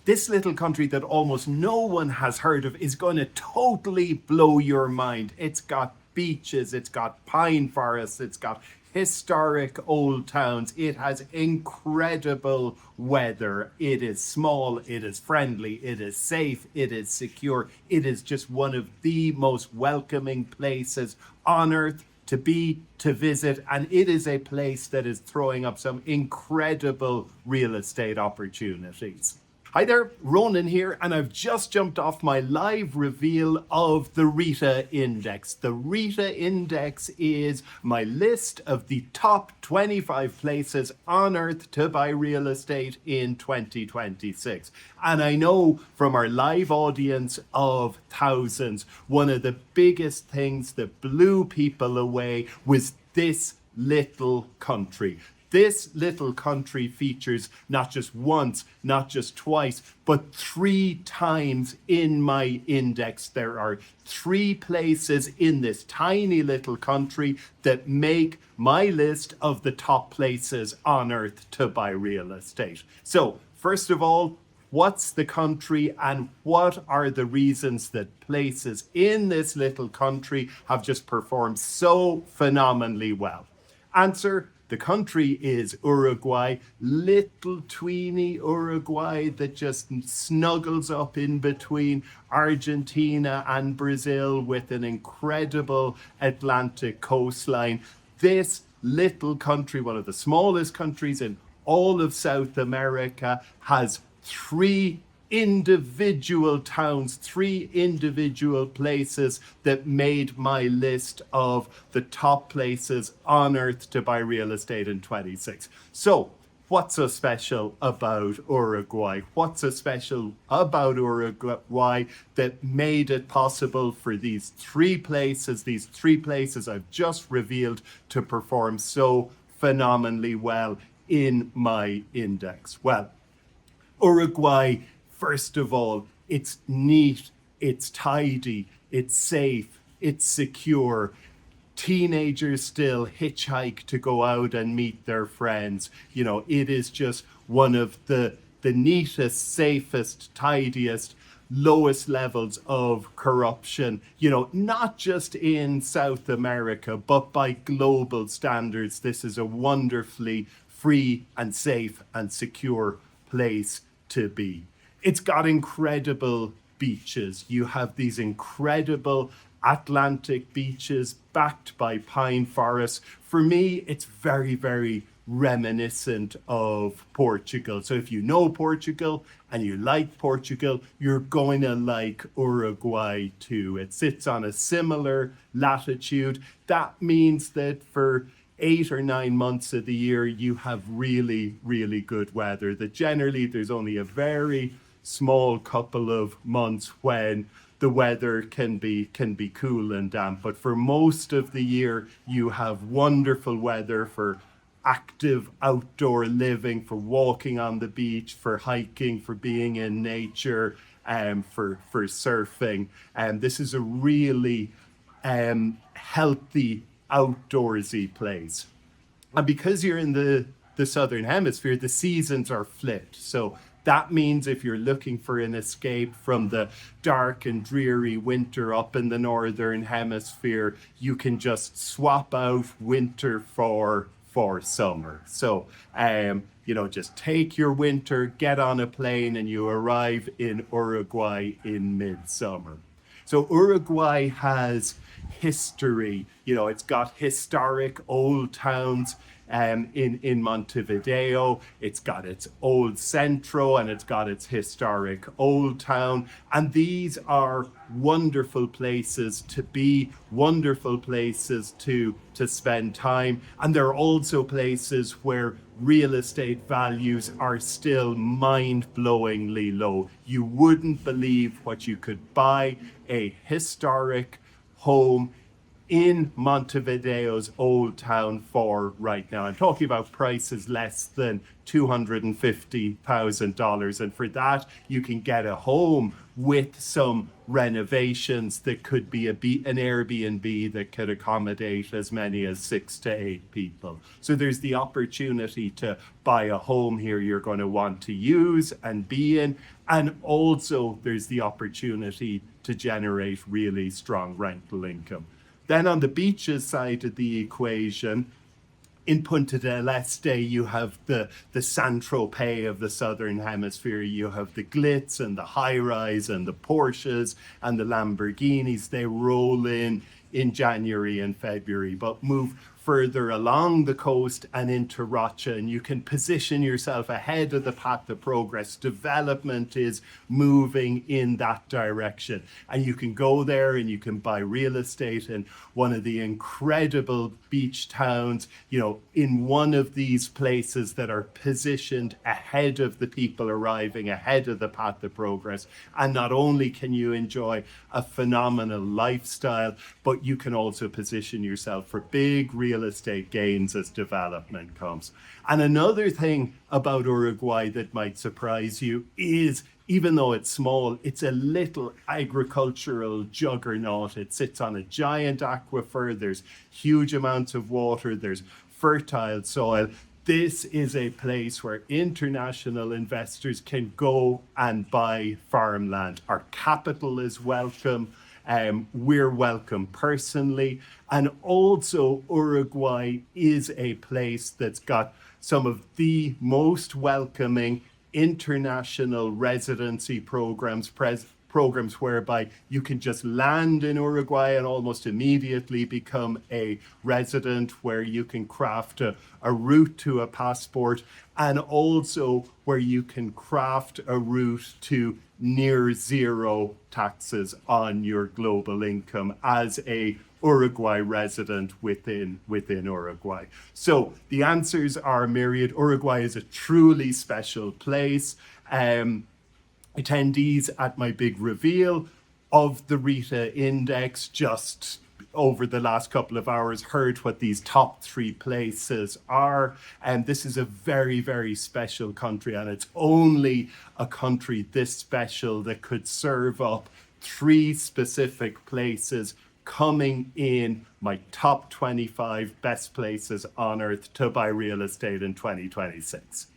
This little country that almost no one has heard of is going to totally blow your mind. It's got beaches, it's got pine forests, it's got historic old towns. It has incredible weather. It is small, it is friendly, it is safe, it is secure. It is just one of the most welcoming places on earth to be, to visit, and it is a place that is throwing up some incredible real estate opportunities. Hi there, Ronan here, and I've just jumped off my live reveal of the RETA Index. The RETA Index is my list of the top 25 places on earth to buy real estate in 2026. And I know from our live audience of thousands, one of the biggest things that blew people away was this little country. This little country features not just once, not just twice, but 3 times in my index. There are 3 places in this tiny little country that make my list of the top places on earth to buy real estate. So, first of all, what's the country and what are the reasons that places in this little country have just performed so phenomenally well? Answer: the country is Uruguay, little tweeny Uruguay that just snuggles up in between Argentina and Brazil with an incredible Atlantic coastline. This little country, one of the smallest countries in all of South America, has 3 individual towns, 3 individual places that made my list of the top places on earth to buy real estate in 26. So what's so special about Uruguay? What's so special about Uruguay that made it possible for these 3 places I've just revealed to perform so phenomenally well in my index? Well, Uruguay, first of all, it's neat, it's tidy, it's safe, it's secure. Teenagers still hitchhike to go out and meet their friends. You know, it is just one of the neatest, safest, tidiest, lowest levels of corruption, you know, not just in South America, but by global standards. This is a wonderfully free and safe and secure place to be. It's got incredible beaches. You have these incredible Atlantic beaches backed by pine forests. For me, it's very, very reminiscent of Portugal. So if you know Portugal and you like Portugal, you're going to like Uruguay too. It sits on a similar latitude. That means that for 8 or 9 months of the year, you have really, really good weather. That generally there's only a very small couple of months when the weather can be cool and damp. But for most of the year, you have wonderful weather for active outdoor living, for walking on the beach, for hiking, for being in nature, for surfing. And this is a really healthy, outdoorsy place. And because you're in the southern hemisphere, the seasons are flipped. So that means if you're looking for an escape from the dark and dreary winter up in the northern hemisphere, you can just swap out winter for summer. So, just take your winter, get on a plane, and you arrive in Uruguay in midsummer. So Uruguay has history. You know, it's got historic old towns in Montevideo. It's got its old centro and it's got its historic old town. And these are wonderful places to be, wonderful places to spend time. And they're also places where real estate values are still mind-blowingly low. You wouldn't believe what you could buy a historic home in Montevideo's Old Town for right now. I'm talking about prices less than $250,000. And for that, you can get a home with some renovations that could be an Airbnb that could accommodate as many as 6 to 8 people. So there's the opportunity to buy a home here you're going to want to use and be in. And also there's the opportunity to generate really strong rental income. Then on the beaches side of the equation, in Punta del Este, you have the Saint-Tropez of the Southern Hemisphere. You have the glitz and the high-rise and the Porsches and the Lamborghinis. They roll in January and February, but move further along the coast and into Rocha, and you can position yourself ahead of the path of progress. Development is moving in that direction, and you can go there and you can buy real estate in one of the incredible beach towns, in one of these places that are positioned ahead of the people arriving, ahead of the path of progress. And not only can you enjoy a phenomenal lifestyle, but you can also position yourself for big real estate gains as development comes. And another thing about Uruguay that might surprise you is, even though it's small, it's a little agricultural juggernaut. It sits on a giant aquifer. There's huge amounts of water. There's fertile soil. This is a place where international investors can go and buy farmland. Our capital is welcome. We're welcome personally. And also Uruguay is a place that's got some of the most welcoming international residency programs whereby you can just land in Uruguay and almost immediately become a resident, where you can craft a route to a passport, and also where you can craft a route to near zero taxes on your global income as a Uruguay resident within Uruguay. So the answers are myriad. Uruguay is a truly special place. Attendees at my big reveal of the RETA Index just over the last couple of hours heard what these top 3 places are. And this is a very, very special country, and it's only a country this special that could serve up 3 specific places coming in my top 25 best places on earth to buy real estate in 2026.